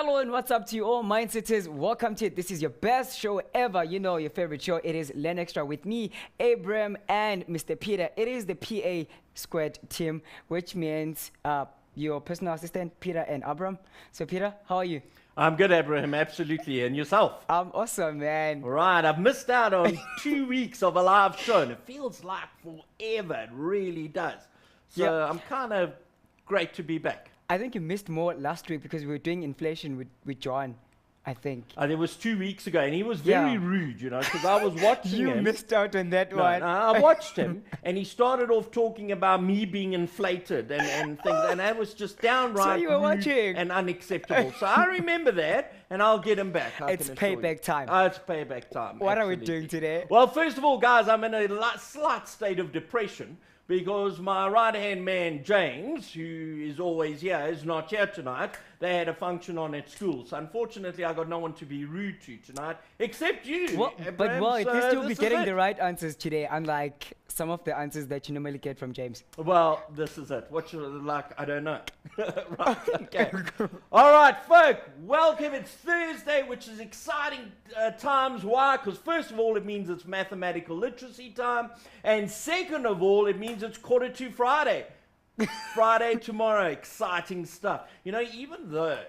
Hello and what's up to you all, Mindsetters? Welcome to it. This is your best show ever. You know, your favorite show. It is Len Extra with me, Abram, and Mr. Peter. It is the PA squared team, which means your personal assistant, Peter and Abram. So, Peter, how are you? I'm good, Abraham, absolutely. And yourself? I'm awesome, man. All right, I've missed out on 2 weeks of a live show, and it feels like forever. It really does. So Yeah. I'm kind of great to be back. I think you missed more last week because we were doing inflation with John, I think. It was 2 weeks ago, and he was very Yeah. rude, you know, because I was watching You him. missed out on that one. No, I watched him, and he started off talking about me being inflated and things, and that was just downright you were rude watching. and unacceptable. So I remember that, and I'll get him back. I It's can assure you. payback time. It's payback time. What are we absolutely. doing today? Well, first of all, guys, I'm in a slight state of depression because my right-hand man, James, who is always here, is not here tonight. They had a function on at school. So unfortunately, I got no one to be rude to tonight, except you. Well, but Abraham, at so least you'll be this is getting it. the right answers today, unlike some of the answers that you normally get from James. Well, this is it. What should it look like? I don't know. Right, okay. All right, folk, welcome. It's Thursday, which is exciting times. Why? Because first of all, it means it's mathematical literacy time. And second of all, it means it's 2:45 Friday. Friday tomorrow, exciting stuff. You know, even though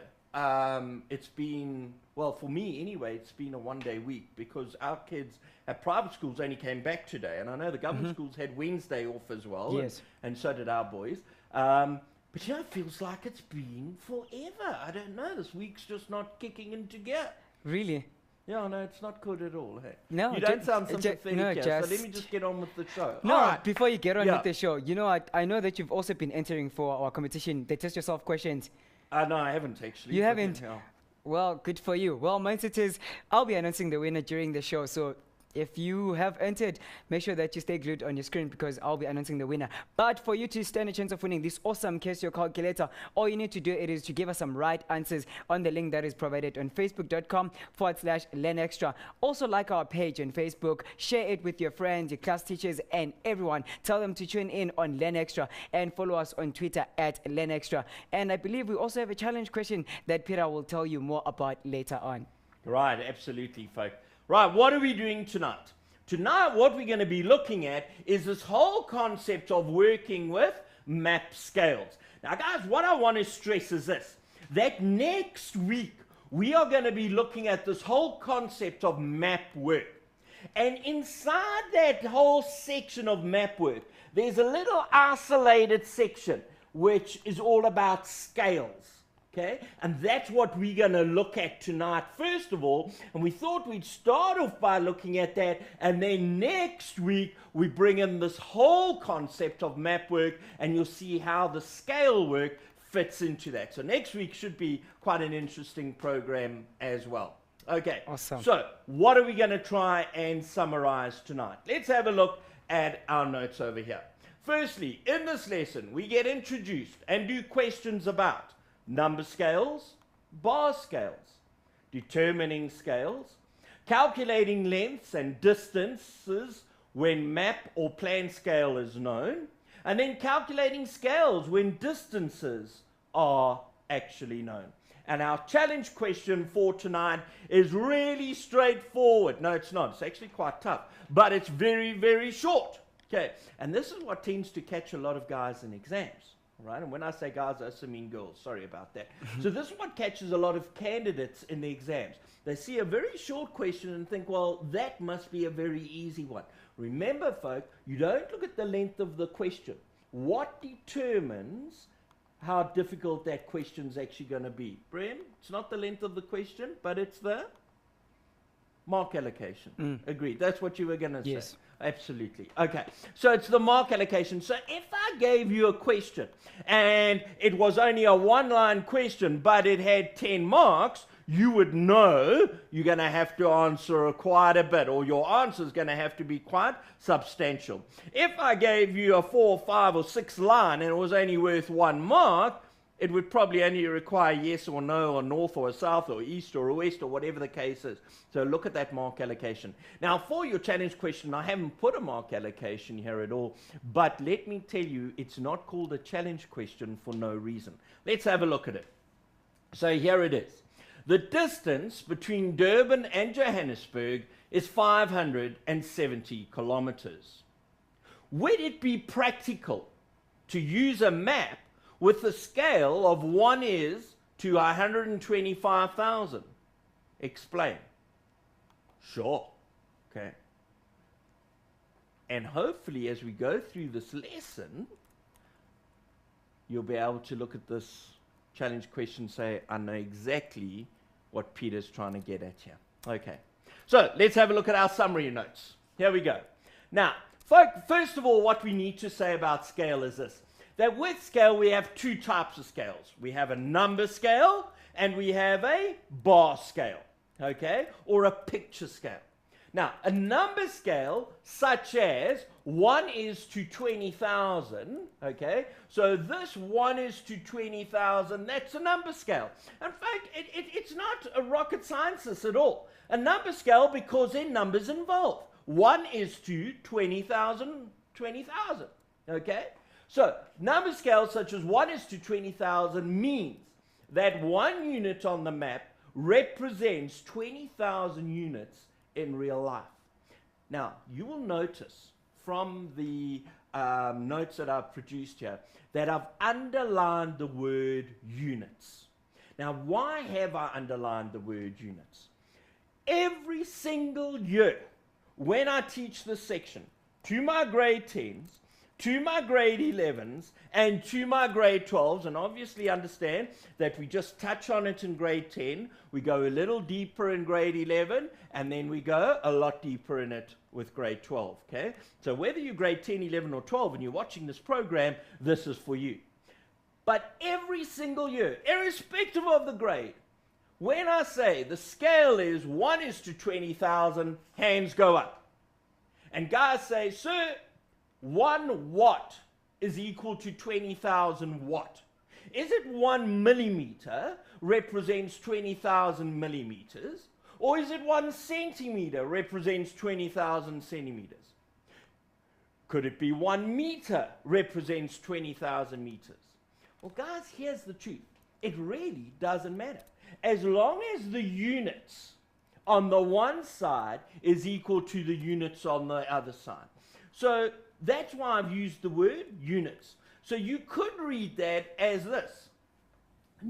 it's been, well, for me anyway, it's been a one-day week because our kids at private schools only came back today. And I know the government schools had Wednesday off as well. Yes. And so did our boys. But, you know, it feels like it's been forever. I don't know. This week's just not kicking into gear. Really? Yeah, no, it's not good at all. Hey? No, you don't ju- sound ju- sympathetic no, here, so let just- me just get on with the show. No, All right. before you get on Yeah. with the show, you know, I know that you've also been entering for our competition, the Test Yourself questions. No, I haven't actually. You but haven't? yeah. Well, good for you. Well, Mindsetters, I'll be announcing the winner during the show. So if you have entered, make sure that you stay glued on your screen because I'll be announcing the winner. But for you to stand a chance of winning this awesome Casio calculator, all you need to do is to give us some right answers on the link that is provided on facebook.com/LenExtra. Also like our page on Facebook, share it with your friends, your class teachers, and everyone. Tell them to tune in on Len Extra and follow us on Twitter at Len Extra. And I believe we also have a challenge question that Peter will tell you more about later on. Right, absolutely, folk. Right, what are we doing tonight? Tonight, what we're going to be looking at is this whole concept of working with map scales. Now, guys, what I want to stress is this, that next week, we are going to be looking at this whole concept of map work. And inside that whole section of map work, there's a little isolated section which is all about scales. Okay, and that's what we're going to look at tonight, first of all. And we thought we'd start off by looking at that. And then next week, we bring in this whole concept of map work. And you'll see how the scale work fits into that. So next week should be quite an interesting program as well. Okay, Awesome. So what are we going to try and summarize tonight? Let's have a look at our notes over here. Firstly, in this lesson, we get introduced and do questions about number scales, bar scales, determining scales, calculating lengths and distances when map or plan scale is known, and then calculating scales when distances are actually known. And our challenge question for tonight is really straightforward. No, it's not. It's actually quite tough, but it's very, very short. Okay, and this is what tends to catch a lot of guys in exams. Right, and when I say guys, I also mean girls. Sorry about that. So this is what catches a lot of candidates in the exams. They see a very short question and think, well, that must be a very easy one. Remember, folk, you don't look at the length of the question. What determines how difficult that question's actually going to be? Brem, it's not the length of the question, but it's the mark allocation. Agreed. That's what you were going to say. Yes. Absolutely. Okay. So it's the mark allocation. So if I gave you a question and it was only a one-line question, but it had 10 marks, you would know you're going to have to answer quite a bit, or your answer is going to have to be quite substantial. If I gave you a 4, 5, or 6 line and it was only worth 1 mark, it would probably only require yes or no, or north or south or east or west or whatever the case is. So look at that mark allocation. Now for your challenge question, I haven't put a mark allocation here at all, but let me tell you, it's not called a challenge question for no reason. Let's have a look at it. So here it is. The distance between Durban and Johannesburg is 570 kilometers. Would it be practical to use a map with a scale of 1 is to 125,000? Explain. Sure. Okay. And hopefully as we go through this lesson, you'll be able to look at this challenge question and say, I know exactly what Peter's trying to get at here. Okay. So let's have a look at our summary notes. Here we go. Now, first of all, what we need to say about scale is this. That with scale, we have two types of scales. We have a number scale and we have a bar scale, okay, or a picture scale. Now, a number scale such as 1 is to 20,000, okay, so this 1 is to 20,000, that's a number scale. In fact, it's not a rocket science at all. A number scale because there are numbers involved. 1 is to 20,000, 20,000, okay? So, number scales such as 1 is to 20,000 means that 1 unit on the map represents 20,000 units in real life. Now, you will notice from the notes that I've produced here that I've underlined the word units. Now, why have I underlined the word units? Every single year when I teach this section to my grade 10s, to my grade 11s, and to my grade 12s, and obviously understand that we just touch on it in grade 10, we go a little deeper in grade 11, and then we go a lot deeper in it with grade 12, okay? So whether you're grade 10, 11, or 12, and you're watching this program, this is for you. But every single year, irrespective of the grade, when I say the scale is 1 is to 20,000, hands go up. And guys say, sir, 1 watt is equal to 20,000 watt. Is it 1 millimeter represents 20,000 millimeters? Or is it 1 centimeter represents 20,000 centimeters? Could it be 1 meter represents 20,000 meters? Well, guys, here's the truth. It really doesn't matter. As long as the units on the one side is equal to the units on the other side. So that's why I've used the word units. So you could read that as this.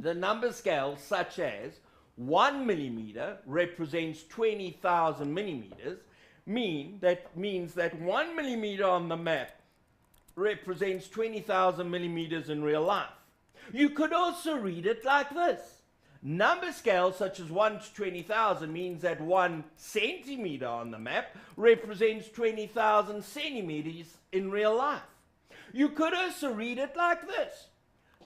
The number scale such as 1 millimeter represents 20,000 millimeters means that 1 millimeter on the map represents 20,000 millimeters in real life. You could also read it like this. Number scale such as 1 to 20,000 means that 1 centimeter on the map represents 20,000 centimeters in real life. You could also read it like this.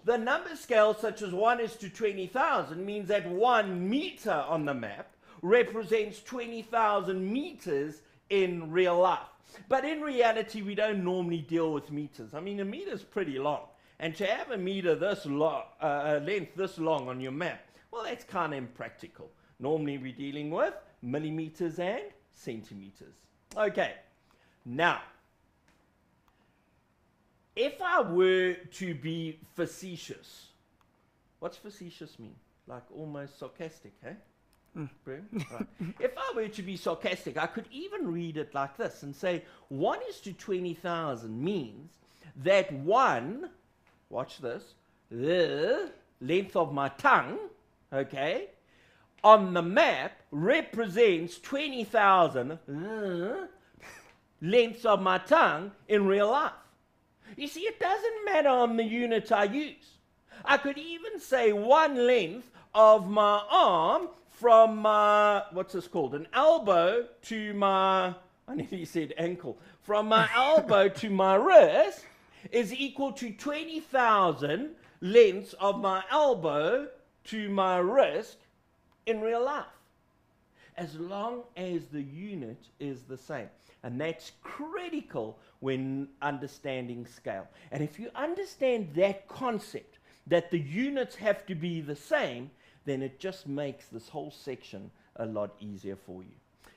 The number scale such as 1 is to 20,000 means that 1 meter on the map represents 20,000 meters in real life. But in reality, we don't normally deal with meters. I mean, a meter is pretty long. And to have a meter this long, length this long on your map, well, that's kind of impractical. Normally, we're dealing with millimeters and centimeters. Okay, now, if I were to be facetious, what's facetious mean? Like almost sarcastic, eh? Right. If I were to be sarcastic, I could even read it like this and say 1 is to 20,000 means that 1, watch this, the length of my tongue, okay, on the map represents 20,000 lengths of my tongue in real life. You see, it doesn't matter on the unit I use. I could even say 1 length of my arm from my, what's this called, an elbow to my, I nearly said ankle, from my elbow to my wrist is equal to 20,000 lengths of my elbow to my wrist in real life, as long as the unit is the same. And that's critical when understanding scale. And if you understand that concept, that the units have to be the same, then it just makes this whole section a lot easier for you.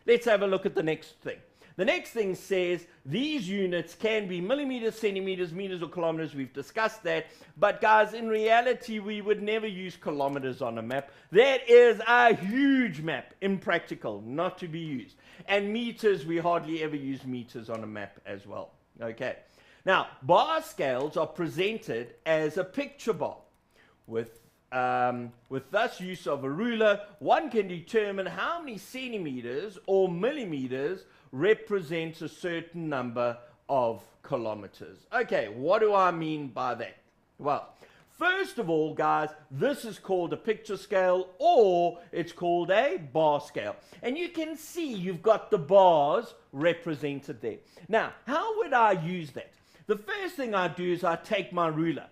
Let's have a look at the next thing. The next thing says these units can be millimeters, centimeters, meters, or kilometers. We've discussed that. But guys, in reality, we would never use kilometers on a map. That is a huge map, impractical, not to be used. And meters, we hardly ever use meters on a map as well. Okay. Now, bar scales are presented as a picture bar. With thus use of a ruler, one can determine how many centimeters or millimeters represents a certain number of kilometers. Okay, what do I mean by that? Well, first of all, guys, this is called a picture scale, or it's called a bar scale. And you can see you've got the bars represented there. Now, how would I use that? The first thing I do is I take my ruler.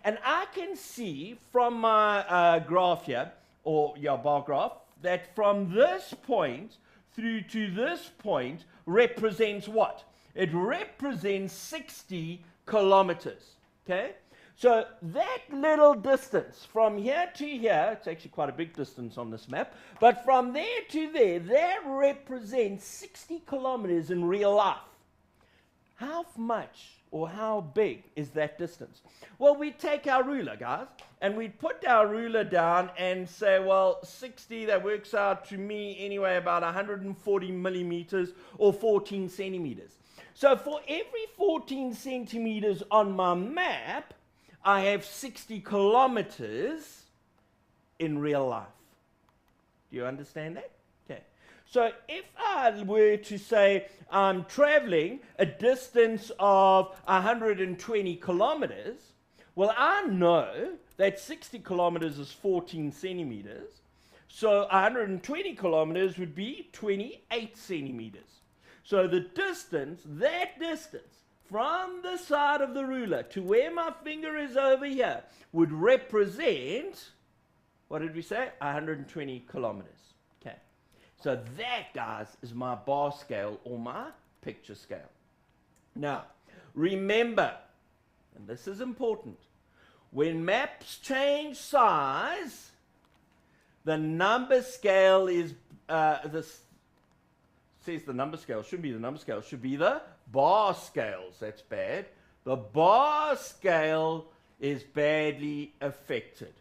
And I can see from my graph here, or bar graph, that from this point through to this point represents what? It represents 60 kilometers. Okay? So that little distance from here to here, it's actually quite a big distance on this map, but from there to there, that represents 60 kilometers in real life. How much or how big is that distance? Well, we take our ruler, guys, and we put our ruler down and say, well, 60, that works out to me anyway about 140 millimeters or 14 centimeters. So for every 14 centimeters on my map, I have 60 kilometers in real life. Do you understand that? Okay. So if I were to say I'm traveling a distance of 120 kilometers, well, I know that 60 kilometers is 14 centimeters. So 120 kilometers would be 28 centimeters. So the distance, that distance, from the side of the ruler to where my finger is over here would represent, what did we say? 120 kilometers. Okay. So that, guys, is my bar scale or my picture scale. Now, remember, and this is important, when maps change size, the number scale is, this says the number scale, shouldn't be the number scale, should be the bar scales. That's bad. The bar scale is badly affected.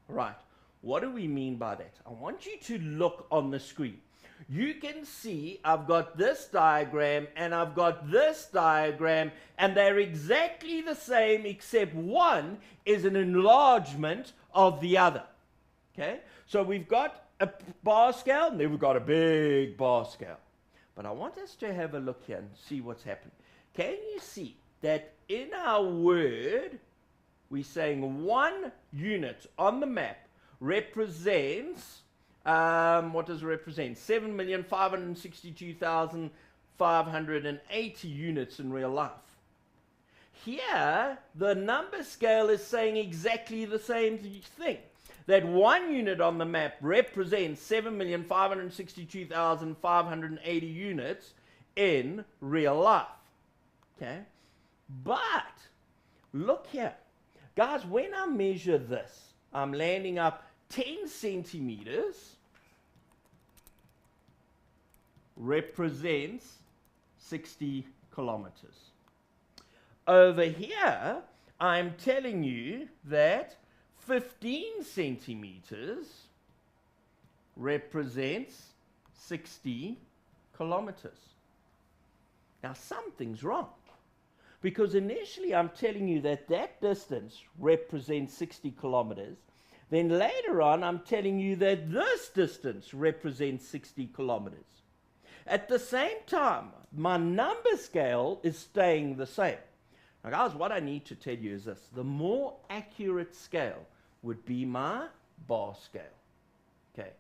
Right. What do we mean by that? I want you to look on the screen. You can see I've got this diagram and I've got this diagram, and they're exactly the same except one is an enlargement of the other. Okay? So we've got a bar scale and then we've got a big bar scale. But I want us to have a look here and see what's happening. Can you see that in our word, we're saying 1 unit on the map represents, what does it represent? 7,562,580 units in real life. Here, the number scale is saying exactly the same thing. That 1 unit on the map represents 7,562,580 units in real life. Okay? But, look here. Guys, when I measure this, I'm landing up 10 centimeters represents 60 kilometers. Over here, I'm telling you that 15 centimeters represents 60 kilometers. Now, something's wrong. Because initially I'm telling you that that distance represents 60 kilometers. Then later on I'm telling you that this distance represents 60 kilometers. At the same time, my number scale is staying the same. Now, guys, what I need to tell you is this. The more accurate scale would be my bar scale. Okay.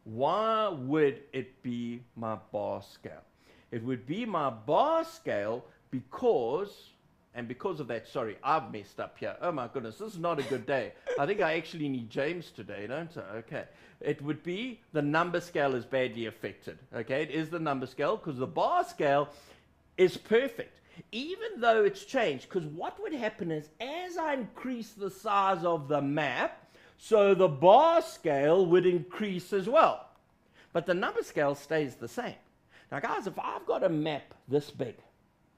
Why would it be my bar scale? It would be my bar scale because, and because of that, sorry, I've messed up here. Oh my goodness, this is not a good day. I think I actually need James today, don't I? Okay. It would be the number scale is badly affected. Okay, it is the number scale because the bar scale is perfect. Even though it's changed, because what would happen is as I increase the size of the map, so the bar scale would increase as well. But the number scale stays the same. Now, guys, if I've got a map this big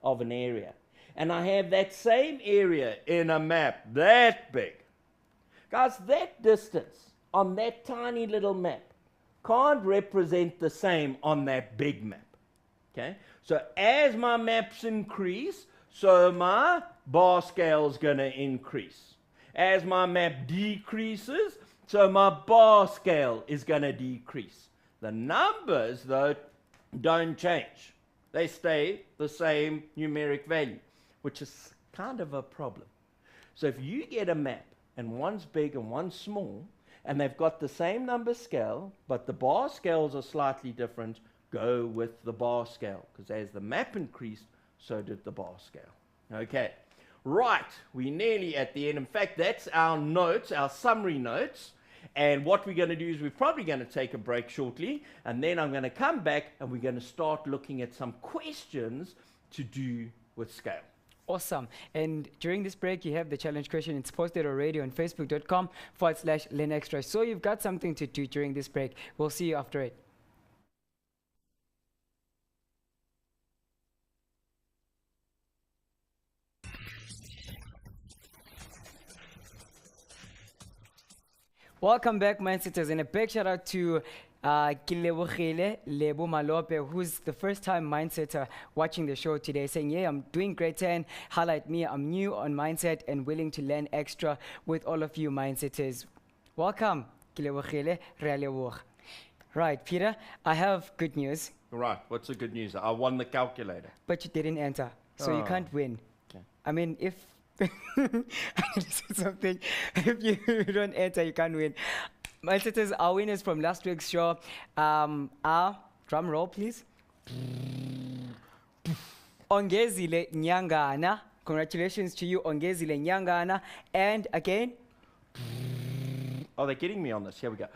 of an area, and I have that same area in a map that big, guys, that distance on that tiny little map can't represent the same on that big map. Okay? So as my maps increase, so my bar scale is going to increase. As my map decreases, so my bar scale is going to decrease. The numbers, though, don't change. They stay the same numeric value, which is kind of a problem. So if you get a map and one's big and one's small, and they've got the same number scale, but the bar scales are slightly different, go with the bar scale, because as the map increased, so did the bar scale. Okay, right, we're nearly at the end. In fact, that's our notes, our summary notes. And what we're going to do is we're probably going to take a break shortly, and then I'm going to come back and we're going to start looking at some questions to do with scale. Awesome. And during this break, you have the challenge question. It's posted already on facebook.com/LearnExtra. So you've got something to do during this break. We'll see you after it. Welcome back, Mindsetters, and a big shout out to Kilebogile Lebo Malope, who's the first time Mindsetter watching the show today, saying, yeah, I'm doing great 10, highlight me, I'm new on Mindset and willing to learn extra with all of you Mindsetters. Welcome, Kilebogile Realeboog. Right, Peter, I have good news. Right, what's the good news? I won the calculator. But you didn't enter, so you can't win. Okay. I mean, if something, if you don't enter, you can't win. Mindsetters, our winners from last week's show are, drum roll please, Ongezile Nyangana. Congratulations to you, Ongezile Nyangana. And again, oh, they're getting me on this. Here we go.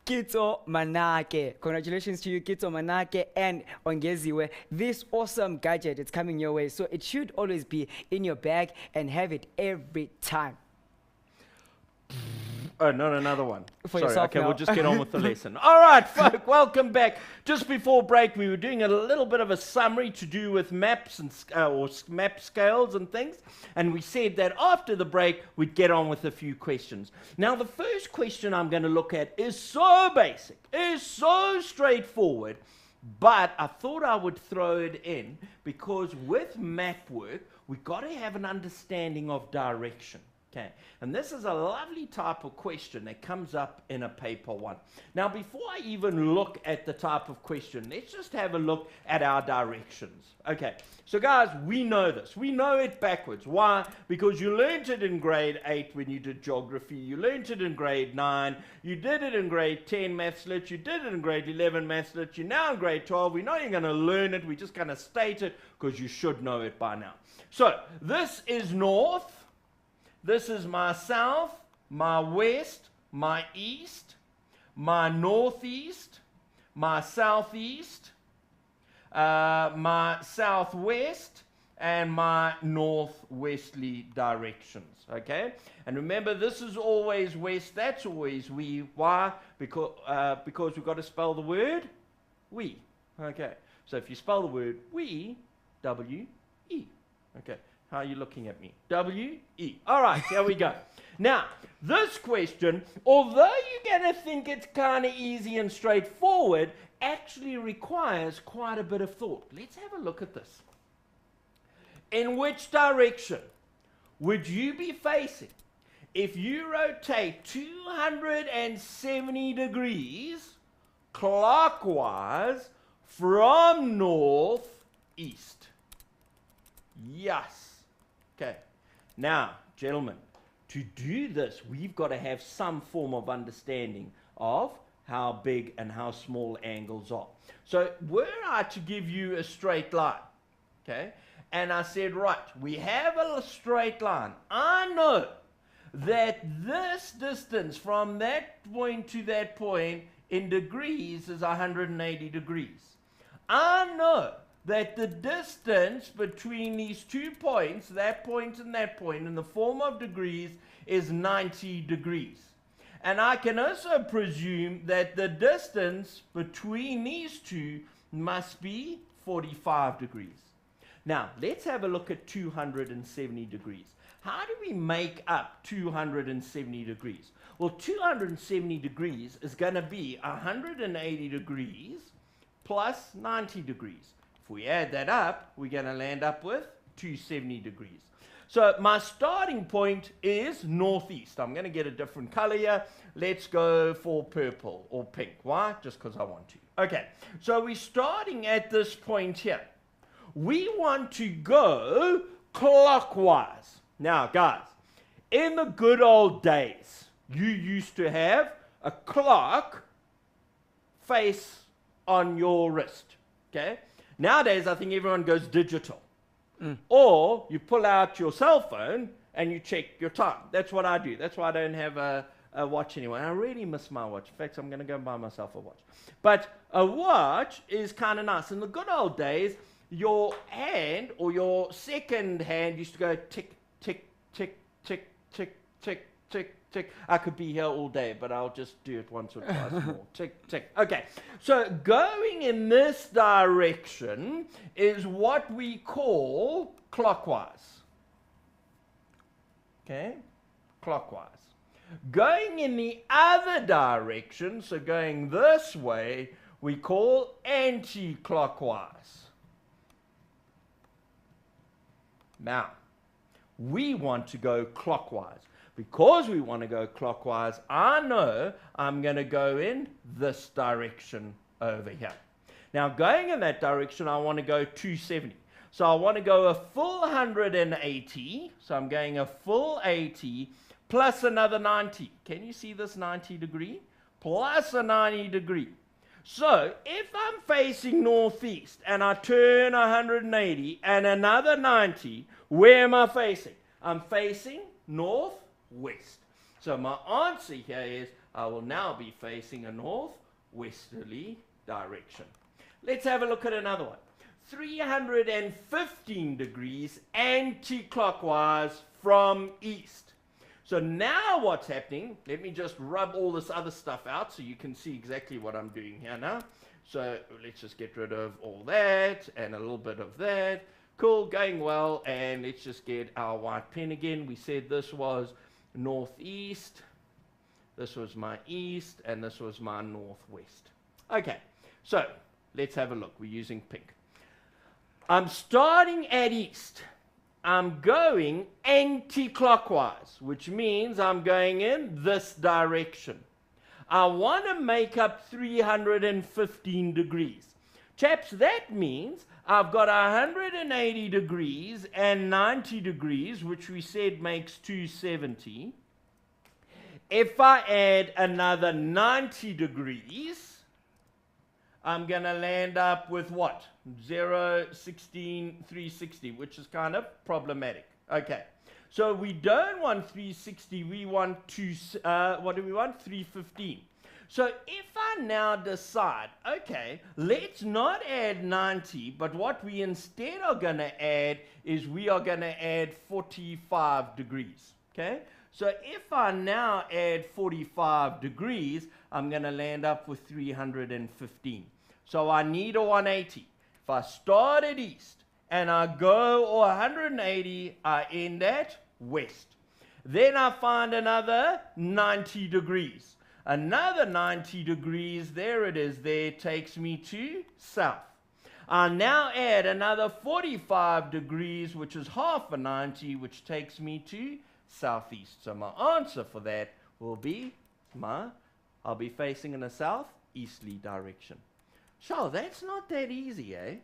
Kitso Manake. Congratulations to you, Kitso Manake and Ongeziwe. This awesome gadget, it's coming your way, so it should always be in your bag and have it every time. Oh, not another one. For Sorry, yourself okay, now. we'll just get on with the lesson. All right, folk, welcome back. Just before break, we were doing a little bit of a summary to do with maps and map scales and things, and we said that after the break, we'd get on with a few questions. Now, the first question I'm going to look at is so basic, is so straightforward, but I thought I would throw it in because with map work, we've got to have an understanding of direction. Okay, and this is a lovely type of question that comes up in a paper one. Now, before I even look at the type of question, let's just have a look at our directions. Okay, so guys, we know this. We know it backwards. Why? Because you learned it in grade 8 when you did geography. You learned it in grade 9. You did it in grade 10 maths lit. You did it in grade 11 maths lit. You're now in grade 12. We're not even going to learn it. We're just going to state it because you should know it by now. So, this is north. This is my south, my west, my east, my northeast, my southeast, my southwest, and my northwesterly directions. Okay? And remember, this is always west, that's always we. Why? Because we've got to spell the word we. Okay? So if you spell the word we, W-E. Okay? How are you looking at me? W-E. All right, here we go. Now, this question, although you're going to think it's kind of easy and straightforward, actually requires quite a bit of thought. Let's have a look at this. In which direction would you be facing if you rotate 270 degrees clockwise from northeast? Yes. Okay, now, gentlemen, to do this, we've got to have some form of understanding of how big and how small angles are. So, were I to give you a straight line, okay, and I said, right, we have a straight line. I know that this distance from that point to that point in degrees is 180 degrees. I know that the distance between these 2 points, that point and that point, in the form of degrees, is 90 degrees. And I can also presume that the distance between these two must be 45 degrees. Now, let's have a look at 270 degrees. How do we make up 270 degrees? Well, 270 degrees is going to be 180 degrees plus 90 degrees. If we add that up, we're going to land up with 270 degrees. So my starting point is northeast. I'm going to get a different color here. Let's go for purple or pink. Why? Just because I want to. Okay, so we're starting at this point here. We want to go clockwise. Now, guys, in the good old days, you used to have a clock face on your wrist. Okay? Nowadays, I think everyone goes digital. Or you pull out your cell phone and you check your time. That's what I do. That's why I don't have a watch anymore. And I really miss my watch. In fact, I'm going to go buy myself a watch. But a watch is kind of nice. In the good old days, your hand or your second hand used to go tick, tick, tick, tick, tick, tick, tick, tick. I could be here all day, but I'll just do it once or twice more. Tick, tick. Okay, so going in this direction is what we call clockwise. Okay, clockwise. Going in the other direction, so going this way, we call anti-clockwise. Now, we want to go clockwise. Because we want to go clockwise, I know I'm going to go in this direction over here. Now, going in that direction, I want to go 270. So I want to go a full 180. So I'm going a full 80 plus another 90. Can you see this 90 degree? Plus a 90 degree. So if I'm facing northeast and I turn 180 and another 90, where am I facing? I'm facing northwest. So my answer here is I will now be facing a northwesterly direction. Let's have a look at another one. 315 degrees anti-clockwise from east. So now what's happening, let me just rub all this other stuff out so you can see exactly what I'm doing here now. So let's just get rid of all that and a little bit of that. Cool, going well. And let's just get our white pen again. We said this was northeast, this was my east, and this was my northwest. Okay, so let's have a look. We're using pink. I'm starting at east. I'm going anti-clockwise, which means I'm going in this direction. I want to make up 315 degrees. Chaps, that means I've got 180 degrees and 90 degrees, which we said makes 270. If I add another 90 degrees, I'm going to land up with what? 0, 16, 360, which is kind of problematic. Okay, so we don't want 360, we want what do we want? 315. So if I now decide, okay, let's not add 90, but what we instead are going to add is we are going to add 45 degrees, okay? So if I now add 45 degrees, I'm going to land up with 315. So I need a 180. If I start at east and I go 180, I end at west. Then I find another 90 degrees. Another 90 degrees, there it is, there takes me to south. I now add another 45 degrees, which is half a 90, which takes me to southeast. So my answer for that will be I'll be facing in a southeasterly direction. So that's not that easy, eh?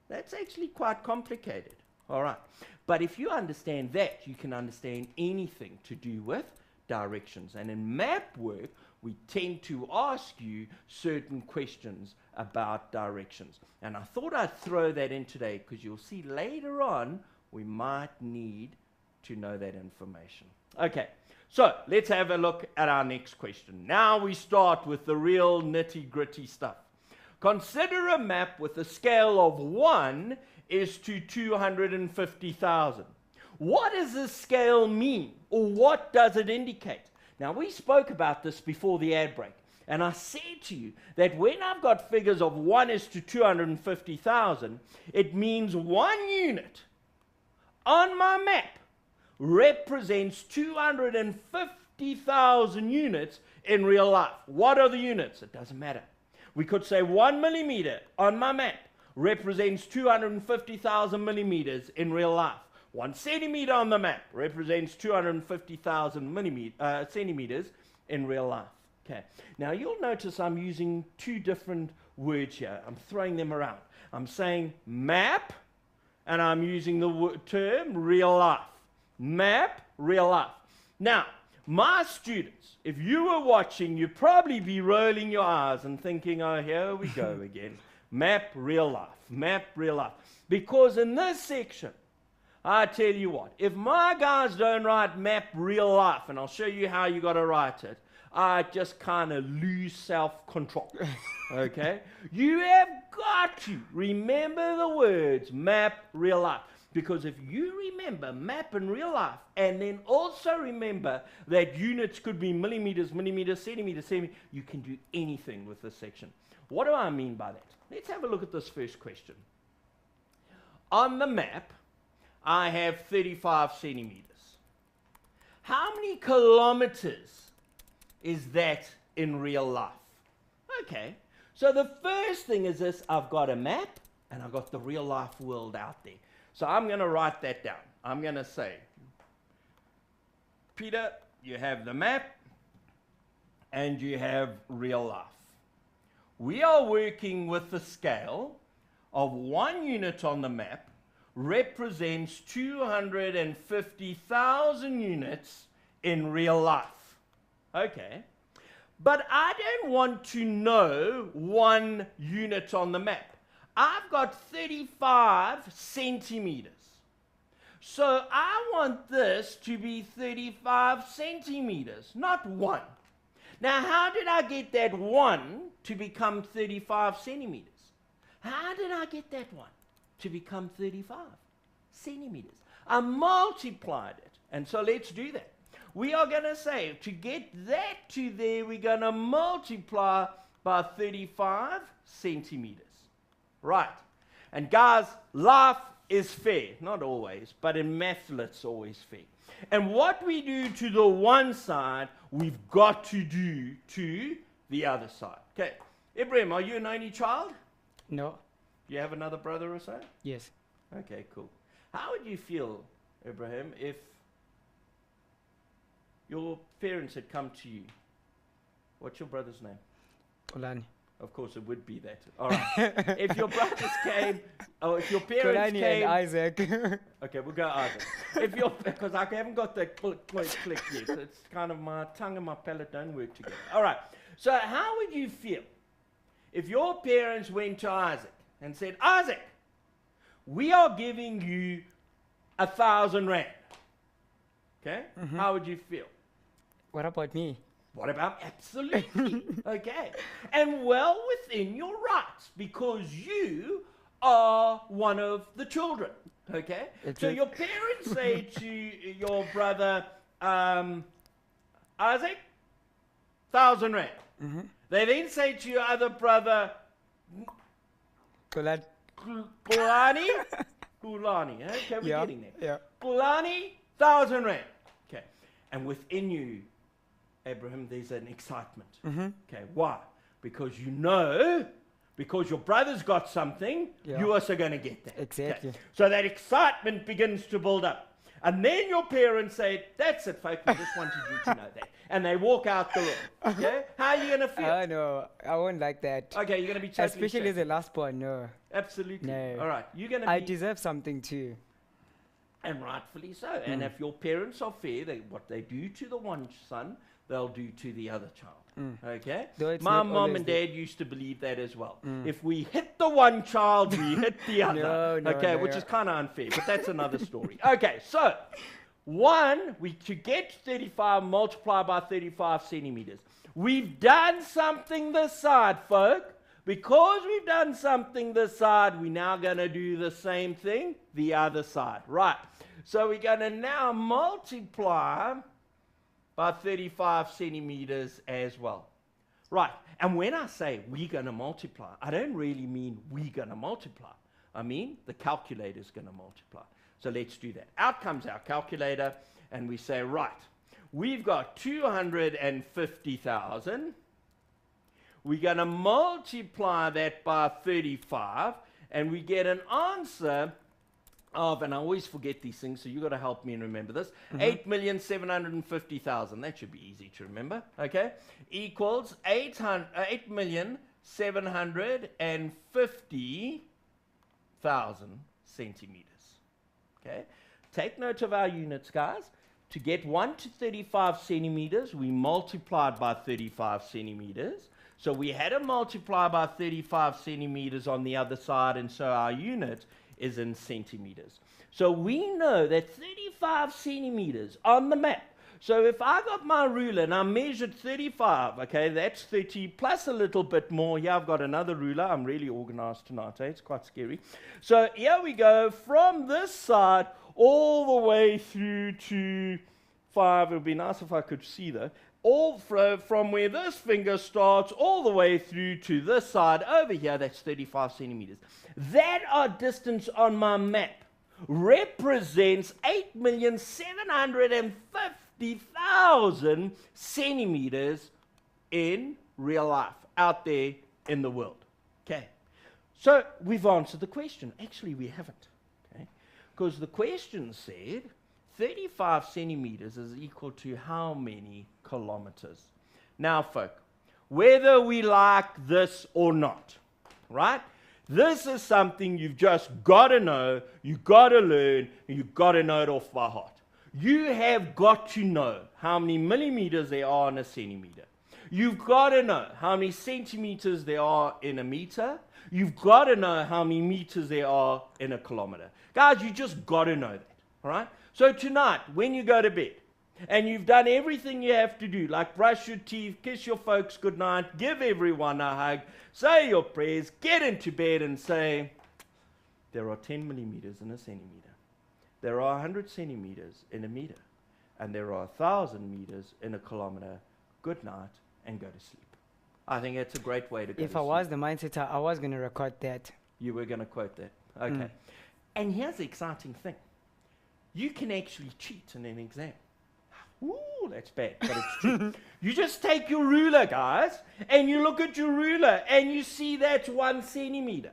That's actually quite complicated. All right. But if you understand that, you can understand anything to do with directions. And in map work, we tend to ask you certain questions about directions. And I thought I'd throw that in today because you'll see later on we might need to know that information. Okay, so let's have a look at our next question. Now we start with the real nitty-gritty stuff. Consider a map with a scale of 1 is to 250,000. What does this scale mean, or what does it indicate? Now, we spoke about this before the ad break, and I said to you that when I've got figures of 1 is to 250,000, it means 1 unit on my map represents 250,000 units in real life. What are the units? It doesn't matter. We could say 1 millimeter on my map represents 250,000 millimeters in real life. 1 centimeter on the map represents 250,000 centimeters in real life. Okay. Now you'll notice I'm using 2 different words here. I'm throwing them around. I'm saying map, and I'm using the term real life. Map, real life. Now, my students, if you were watching, you'd probably be rolling your eyes and thinking, oh, here we go again. Map, real life. Map, real life. Because in this section, I tell you what, if my guys don't write map, real life, and I'll show you how you got to write it, I just kind of lose self-control. Okay? You have got to remember the words map, real life. Because if you remember map and real life, and then also remember that units could be millimeters, centimeters, you can do anything with this section. What do I mean by that? Let's have a look at this first question. On the map, I have 35 centimeters. How many kilometers is that in real life? Okay, so the first thing is this: I've got a map and I've got the real life world out there. So I'm going to write that down. I'm going to say, Peter, you have the map and you have real life. We are working with the scale of 1 unit on the map represents 250,000 units in real life. Okay. But I don't want to know 1 unit on the map. I've got 35 centimeters. So I want this to be 35 centimeters, not 1. Now, how did I get that 1 to become 35 centimeters? How did I get that 1 to become 35 centimeters? I multiplied it. And so let's do that. We are going to say, to get that to there, we're going to multiply by 35 centimeters. Right. And guys, life is fair. Not always, but in math, it's always fair. And what we do to the one side, we've got to do to the other side. Okay. Ibrahim, are you an only child? No. You have another brother or so? Yes. Okay, cool. How would you feel, Ibrahim, if your parents had come to you? What's your brother's name? Kolani. Of course, it would be that. All right. If your brothers came, or if your parents Kolani came, and Isaac. okay, we'll go Isaac. Because I haven't got the click yet. So it's kind of my tongue and my palate don't work together. All right. So how would you feel if your parents went to Isaac and said, Isaac, we are giving you 1,000 rand. Okay? Mm-hmm. How would you feel? What about me? What about absolutely? Okay. And well within your rights, because you are one of the children. Okay? So your parents say to your brother, Isaac, 1,000 rand. Mm-hmm. They then say to your other brother, Kulani. Kulani. Okay, we're getting there. Yeah. Kulani, 1,000 rand. Okay. And within you, Abraham, there's an excitement. Mm-hmm. Okay, why? Because you know, because your brother's got something, you're also going to get that. Exactly. Okay. So that excitement begins to build up. And then your parents say, that's it, folks, we just wanted you to know that. And they walk out the room. Okay? How are you going to feel? No, I won't like that. Okay, you're going to be totally especially the last part, no. Absolutely. No. All right. You're going to I deserve something too. And rightfully so. And if your parents are fair, what they do to the one son, they'll do to the other child. Okay? My mom and dad used to believe that as well. If we hit the one child, we hit the other. Which is kind of unfair, but that's another story. Okay, so to get 35 multiplied by 35 centimeters. We've done something this side, folk. Because we've done something this side, we're now going to do the same thing the other side. Right. So we're going to now multiply by 35 centimeters as well. Right, and when I say we're going to multiply, I don't really mean we're going to multiply. I mean the calculator's going to multiply. So let's do that. Out comes our calculator, and we say, right, we've got 250,000. We're going to multiply that by 35, and we get an answer of, and I always forget these things, so you've got to help me and remember this, 8,750,000. That should be easy to remember, okay? Equals 8,750,000 centimeters, okay? Take note of our units, guys. To get 1 to 35 centimeters, we multiplied by 35 centimeters. So we had to multiply by 35 centimeters on the other side, and so our unit is in centimeters. So we know that 35 centimeters on the map. So if I got my ruler and I measured 35, okay, that's 30 plus a little bit more. Here I've got another ruler. I'm really organized tonight, eh? It's quite scary. So here we go from this side all the way through to 5. It would be nice if I could see that. All from where this finger starts all the way through to this side over here, that's 35 centimeters. That our distance on my map represents 8,750,000 centimeters in real life, out there in the world. Okay, so we've answered the question. Actually, we haven't, okay, because the question said 35 centimeters is equal to how many kilometers? Now, folk, whether we like this or not, right? This is something you've just got to know, you've got to learn, and you've got to know it off by heart. You have got to know how many millimeters there are in a centimeter. You've got to know how many centimeters there are in a meter. You've got to know how many meters there are in a kilometer. Guys, you just got to know that, all right? So tonight, when you go to bed, and you've done everything you have to do, like brush your teeth, kiss your folks goodnight, give everyone a hug, say your prayers, get into bed and say, there are 10 millimeters in a centimeter. There are 100 centimeters in a meter. And there are 1,000 meters in a kilometer. Good night, and go to sleep. I think it's a great way to go to sleep. If I was the mindsetter, I was going to record that. You were going to quote that. Okay. And here's the exciting thing. You can actually cheat in an exam. Ooh, that's bad, but it's true. You just take your ruler, guys, and you look at your ruler, and you see that's 1 centimeter.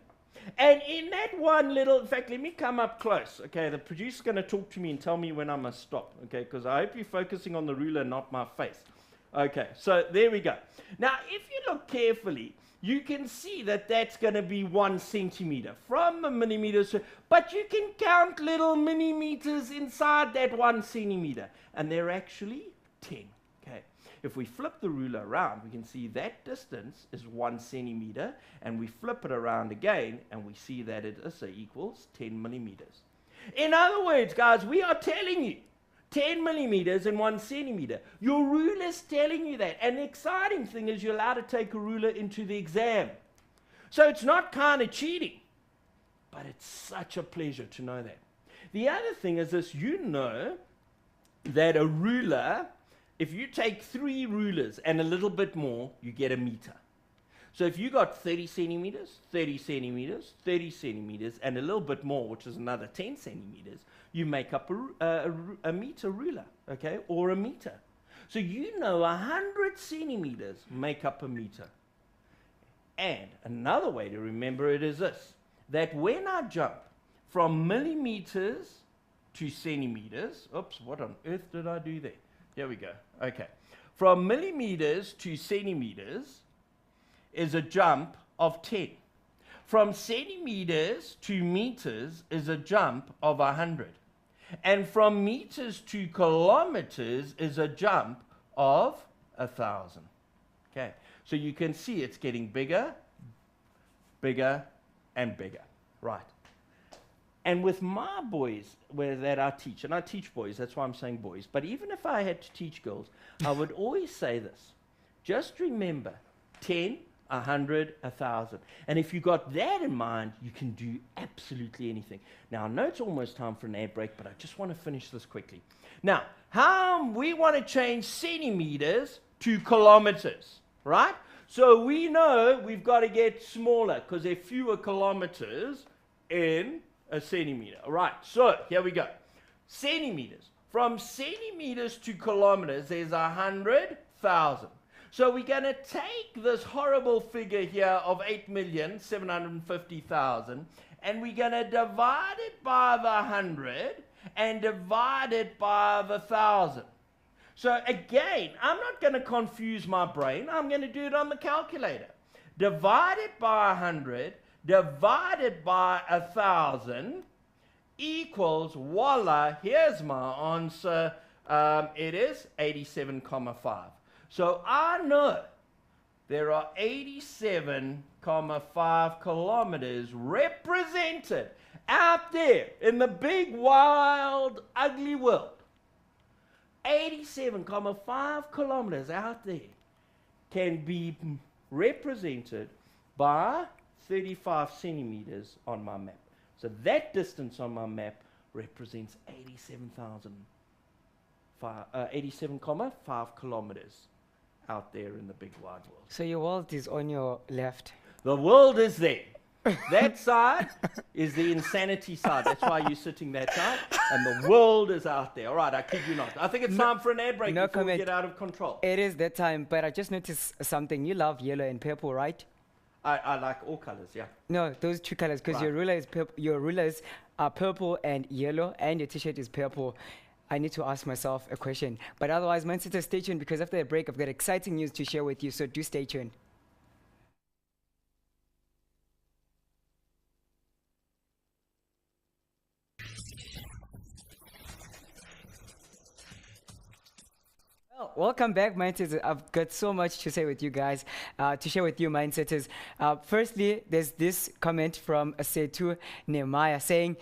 And in that one little, in fact, let me come up close. Okay, the producer's going to talk to me and tell me when I must stop. Okay, because I hope you're focusing on the ruler, not my face. Okay, so there we go. Now, if you look carefully, you can see that that's going to be 1 centimeter from a millimeter. But you can count little millimeters inside that 1 centimeter. And they're actually 10. Okay. If we flip the ruler around, we can see that distance is 1 centimeter. And we flip it around again, and we see that it also equals 10 millimeters. In other words, guys, we are telling you 10 millimeters and 1 centimeter. Your ruler's telling you that. And the exciting thing is you're allowed to take a ruler into the exam. So it's not kind of cheating, but it's such a pleasure to know that. The other thing is this, you know that a ruler, if you take 3 rulers and a little bit more, you get a meter. So if you got 30 centimeters, 30 centimeters, 30 centimeters, and a little bit more, which is another 10 centimeters, you make up a meter ruler, okay, or a meter. So you know 100 centimeters make up a meter. And another way to remember it is this, that when I jump from millimeters to centimeters, oops, what on earth did I do there? Here we go, okay. From millimeters to centimeters is a jump of 10. From centimeters to meters is a jump of 100. And from meters to kilometers is a jump of 1,000. Okay, so you can see it's getting bigger, bigger, and bigger. Right. And with my boys that I teach, and I teach boys, that's why I'm saying boys, but even if I had to teach girls, I would always say this. Just remember, 10, 100, 1,000. And if you got that in mind, you can do absolutely anything. Now, I know it's almost time for an ad break, but I just want to finish this quickly. Now, how we want to change centimeters to kilometers, right? So we know we've got to get smaller because there are fewer kilometers in a centimeter. All right, so here we go. Centimeters. From centimeters to kilometers, there's 100,000. So we're going to take this horrible figure here of 8,750,000 and we're going to divide it by the 100 and divide it by the 1,000. So again, I'm not going to confuse my brain. I'm going to do it on the calculator. Divide it by 100, divided by 1,000 equals, voila, here's my answer. It is 87,5. So I know there are 87,5 kilometers represented out there in the big, wild, ugly world. 87,5 kilometers out there can be represented by 35 centimeters on my map. So that distance on my map represents 87,5 kilometers out there in the big wide world. So your world is on your left. The world is there. That side is the insanity side. That's why you're sitting that side. And the world is out there. All right, I kid you not. I think it's time for an ad break before we get out of control. It is that time, but I just noticed something. You love yellow and purple, right? I like all colors, yeah. No, those two colors, because your ruler is your rulers are purple and yellow, and your t-shirt is purple. I need to ask myself a question. But otherwise, Manchester, stay tuned, because after the break, I've got exciting news to share with you, so do stay tuned. Welcome back, Mindsetters. I've got so much to say with you guys, to share with you, Mindsetters. Firstly, there's this comment from Setu Nehemiah saying,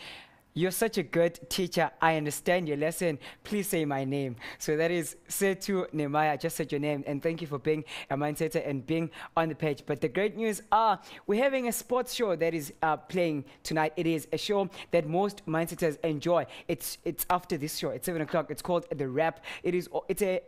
"You're such a good teacher. I understand your lesson. Please say my name." So that is Setu Nehemiah. I just said your name, and thank you for being a Mindsetter and being on the page. But the great news are we're having a sports show that is playing tonight. It is a show that most Mindsetters enjoy. It's after this show. It's 7 o'clock. It's called The Wrap. It's a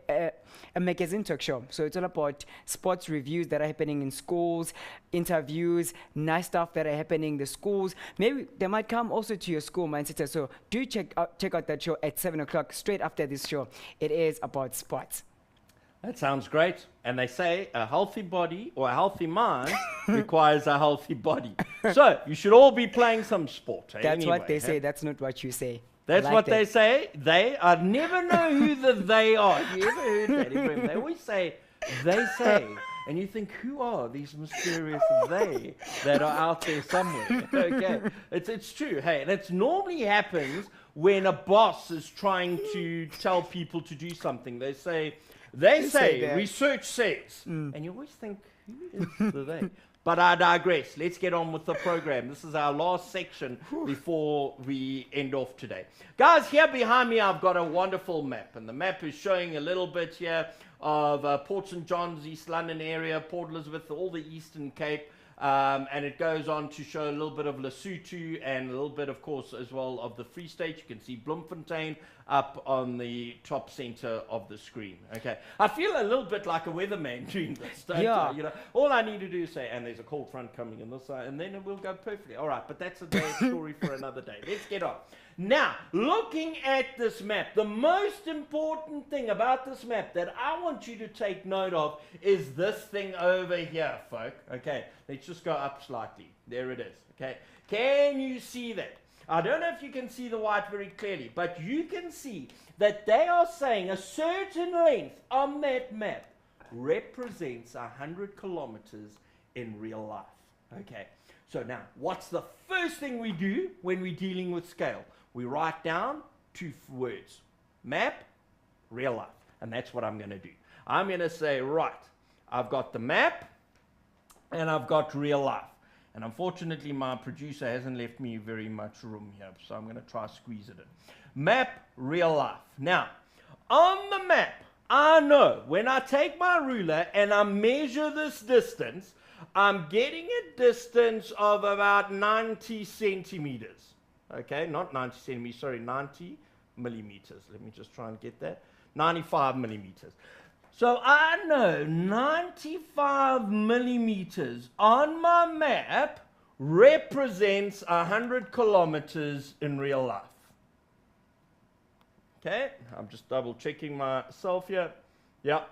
magazine talk show. So it's all about sports reviews that are happening in schools, interviews, nice stuff that are happening in the schools. Maybe they might come also to your school, Mindsetter. So do check out that show at 7 o'clock straight after this show. It is about sports. That sounds great. And they say a healthy body or a healthy mind requires a healthy body. So you should all be playing some sport. That's anyway, what they say. That's not what you say. That's like what they say. I never know who the they are. Have you ever heard that, Ibrahim? They always say, they say. And you think, who are these mysterious they that are out there somewhere? Okay, it's true. Hey, and it normally happens when a boss is trying to tell people to do something. They say, research says. And you always think, who is the they? But I digress. Let's get on with the program. This is our last section before we end off today. Guys, here behind me, I've got a wonderful map. And the map is showing a little bit here of Port St. John's, East London area, Port Elizabeth, all the Eastern Cape. And it goes on to show a little bit of Lesotho and a little bit, of course, as well of the Free State. You can see Bloemfontein up on the top center of the screen. Okay, I feel a little bit like a weatherman doing this. Yeah. You know, all I need to do is say, and there's a cold front coming in this side, and then it will go perfectly. All right, but that's a story for another day. Let's get on. Now, looking at this map, the most important thing about this map that I want you to take note of is this thing over here, folk. Okay, let's just go up slightly. There it is. Okay, can you see that? I don't know if you can see the white very clearly, but you can see that they are saying a certain length on that map represents 100 kilometers in real life. Okay, so now what's the first thing we do when we're dealing with scale? We write down two words: map, real life. And that's what I'm going to do. I'm going to say, right, I've got the map and I've got real life. And unfortunately, my producer hasn't left me very much room here, so I'm going to try squeeze it in. Map, real life. Now, on the map, I know when I take my ruler and I measure this distance, I'm getting a distance of about 90 centimeters. Okay, not 90 centimeters, sorry, 90 millimeters. Let me just try and get that. 95 millimeters. So I know 95 millimeters on my map represents 100 kilometers in real life. Okay, I'm just double checking myself here. Yep,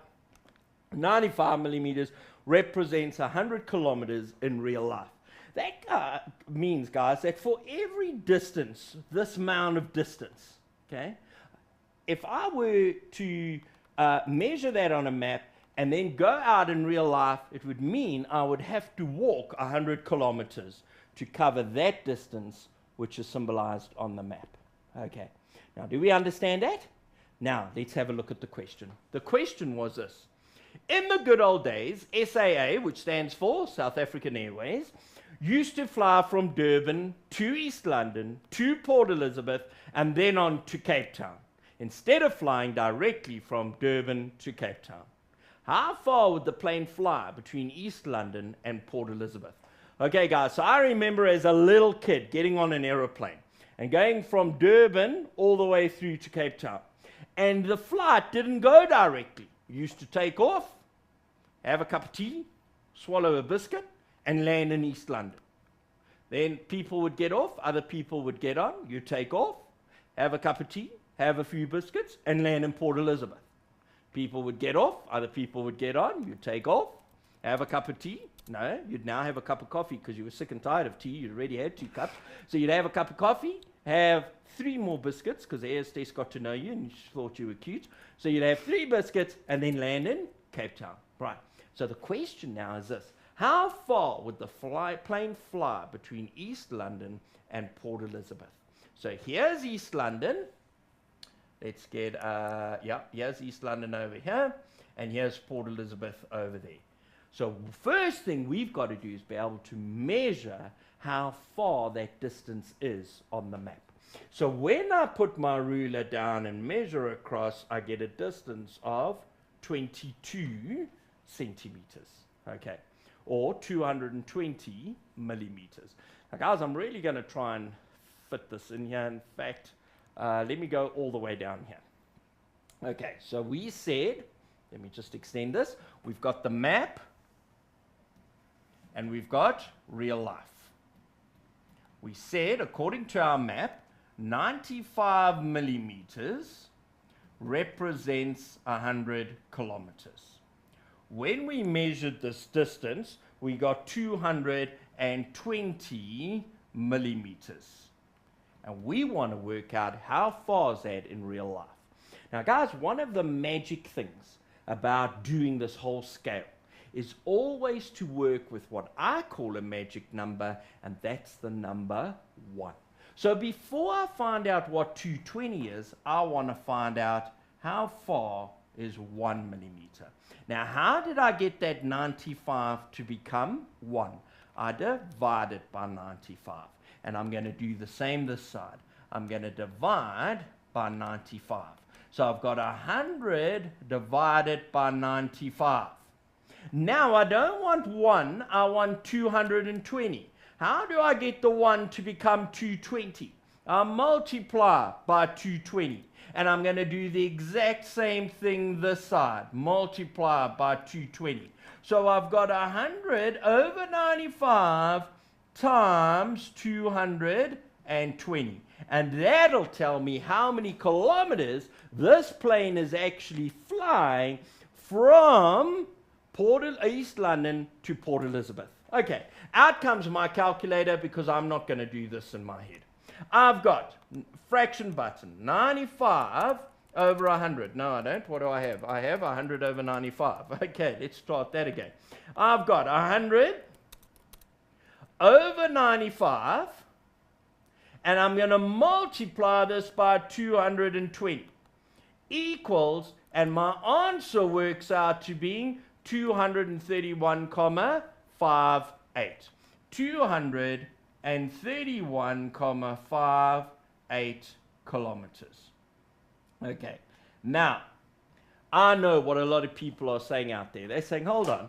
95 millimeters represents 100 kilometers in real life. That means, guys, that for every distance, this amount of distance, okay, if I were to measure that on a map and then go out in real life, it would mean I would have to walk 100 kilometers to cover that distance, which is symbolized on the map. Okay, now do we understand that? Now let's have a look at the question. The question was this. In the good old days, SAA, which stands for South African Airways, used to fly from Durban to East London to Port Elizabeth and then on to Cape Town, instead of flying directly from Durban to Cape Town. How far would the plane fly between East London and Port Elizabeth? Okay, guys, so I remember as a little kid getting on an aeroplane and going from Durban all the way through to Cape Town. And the flight didn't go directly. You used to take off, have a cup of tea, swallow a biscuit, and land in East London. Then people would get off, other people would get on, you take off, have a cup of tea, have a few biscuits, and land in Port Elizabeth. People would get off, other people would get on, you'd take off, have a cup of tea. No, you'd now have a cup of coffee because you were sick and tired of tea. You already had 2 cups. So you'd have a cup of coffee, have 3 more biscuits because the air hostess got to know you and she thought you were cute. So you'd have 3 biscuits and then land in Cape Town. Right. So the question now is this. How far would the plane fly between East London and Port Elizabeth? So here's East London. Let's get, here's East London over here, and here's Port Elizabeth over there. So first thing we've got to do is be able to measure how far that distance is on the map. So when I put my ruler down and measure across, I get a distance of 22 centimeters, okay, or 220 millimeters. Now guys, I'm really going to try and fit this in here. In fact, let me go all the way down here. Okay, so we said, let me just extend this. We've got the map and we've got real life. We said, according to our map, 95 millimeters represents 100 kilometers. When we measured this distance, we got 220 millimeters. And we want to work out how far is that in real life. Now guys, one of the magic things about doing this whole scale is always to work with what I call a magic number, and that's the number 1. So before I find out what 220 is, I want to find out how far is 1 millimeter. Now, how did I get that 95 to become 1? I divide it by 95. And I'm going to do the same this side. I'm going to divide by 95. So I've got 100 divided by 95. Now I don't want 1, I want 220. How do I get the 1 to become 220? I multiply by 220. And I'm going to do the exact same thing this side. Multiply by 220. So I've got 100 over 95 times 220. And that'll tell me how many kilometers this plane is actually flying from East London to Port Elizabeth. Okay, out comes my calculator because I'm not going to do this in my head. I've got fraction button, 95 over 100. No, I don't. What do I have? I have 100 over 95. Okay, let's start that again. I've got 100 over 95, and I'm going to multiply this by 220 equals, and my answer works out to being 231,58. 231,58 kilometers. Okay, now, I know what a lot of people are saying out there. They're saying, hold on,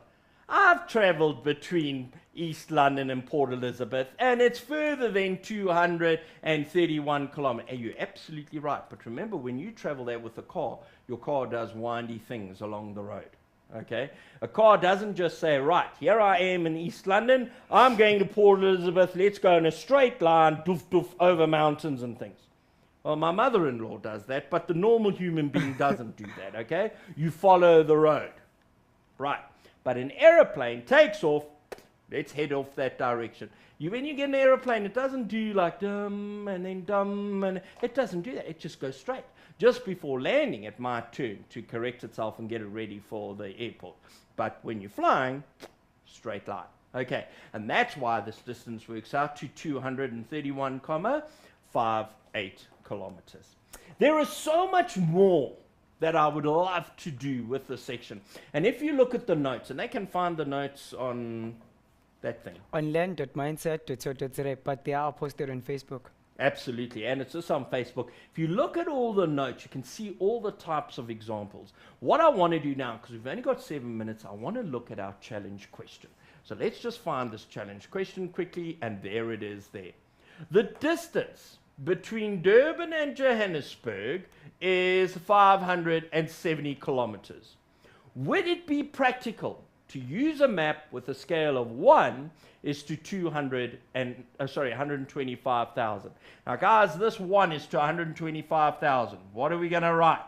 I've traveled between East London and Port Elizabeth, and it's further than 231 kilometers. And you're absolutely right. But remember, when you travel there with a car, your car does windy things along the road. Okay? A car doesn't just say, right, here I am in East London, I'm going to Port Elizabeth, let's go in a straight line, doof, doof, over mountains and things. Well, my mother-in-law does that, but the normal human being doesn't do that, okay? You follow the road. Right. But an aeroplane takes off, let's head off that direction. When you get an aeroplane, it doesn't do like dum and then dum, and it doesn't do that. It just goes straight. Just before landing, it might turn to correct itself and get it ready for the airport. But when you're flying, straight line. Okay, and that's why this distance works out to 231,58 kilometers. There is so much more that I would love to do with this section. And if you look at the notes, and they can find the notes on that thing. On land.mindset.co.za, but they are posted on Facebook. Absolutely, and it's just on Facebook. If you look at all the notes, you can see all the types of examples. What I want to do now, because we've only got 7 minutes, I want to look at our challenge question. So let's just find this challenge question quickly, and there it is there. The distance between Durban and Johannesburg is 570 kilometers. Would it be practical to use a map with a scale of 1 is to 125,000. Now guys, this 1 is to 125,000. What are we going to write?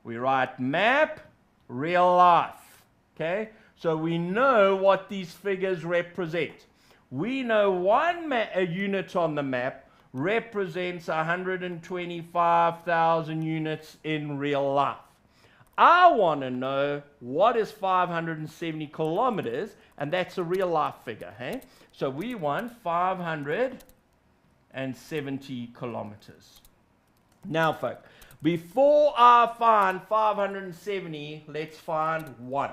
We write map, real life. Okay? So we know what these figures represent. We know one unit on the map represents 125,000 units in real life. I want to know what is 570 kilometers, and that's a real life figure. Hey? So we want 570 kilometers. Now, folks, before I find 570, let's find 1.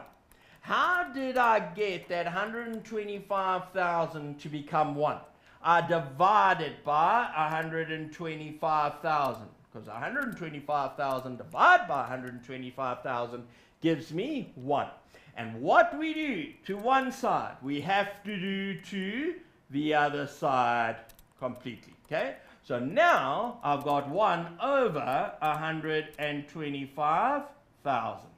How did I get that 125,000 to become 1? I divided by 125,000. Because 125,000 divided by 125,000 gives me 1. And what we do to one side, we have to do to the other side completely. Okay? So now I've got 1 over 125,000.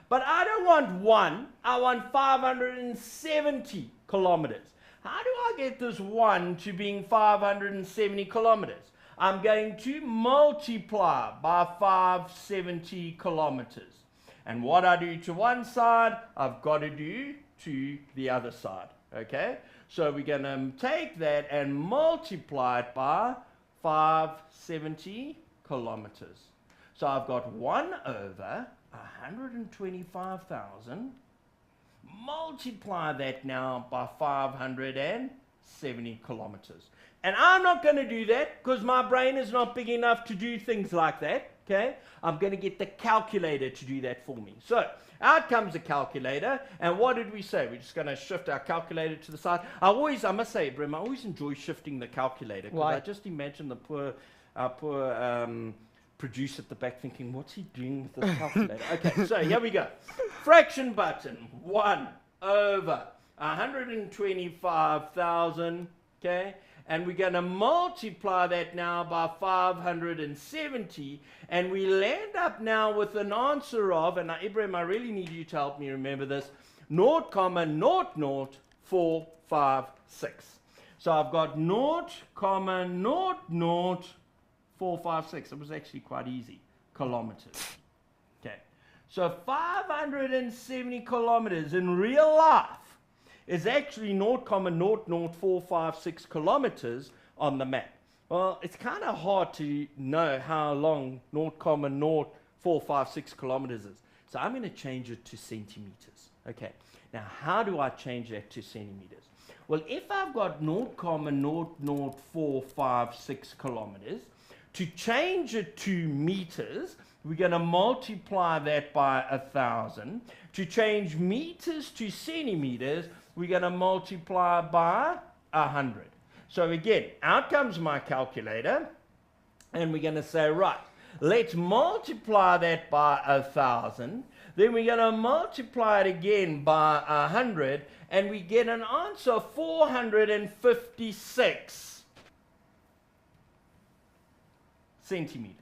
But I don't want 1, I want 570 kilometers. How do I get this 1 to being 570 kilometers? I'm going to multiply by 570 kilometers. And what I do to one side, I've got to do to the other side. Okay? So we're going to take that and multiply it by 570 kilometers. So I've got 1 over 125,000. Multiply that now by 570 kilometers. And I'm not going to do that because my brain is not big enough to do things like that. Okay? I'm going to get the calculator to do that for me. So, out comes the calculator. And what did we say? We're just going to shift our calculator to the side. I must say, Brim, I always enjoy shifting the calculator because I just imagine our poor producer at the back thinking, what's he doing with this calculator? Okay, so here we go. Fraction button, 1 over 125,000, okay? And we're going to multiply that now by 570, and we land up now with an answer of, and now, Ibrahim, I really need you to help me remember this, 0,00456. So I've got 0,00456. It was actually quite easy. Kilometers. Okay. So 570 kilometers in real life is actually 0,00456 kilometers on the map. Well, it's kind of hard to know how long 0,0456 kilometers is. So I'm going to change it to centimeters. Okay. Now, how do I change that to centimeters? Well, if I've got 0,00456 kilometers, to change it to meters, we're going to multiply that by 1,000. To change meters to centimeters, we're going to multiply by 100. So again, out comes my calculator, and we're going to say, right, Let's multiply that by 1,000. Then we're going to multiply it again by 100, and we get an answer of 456 centimeters.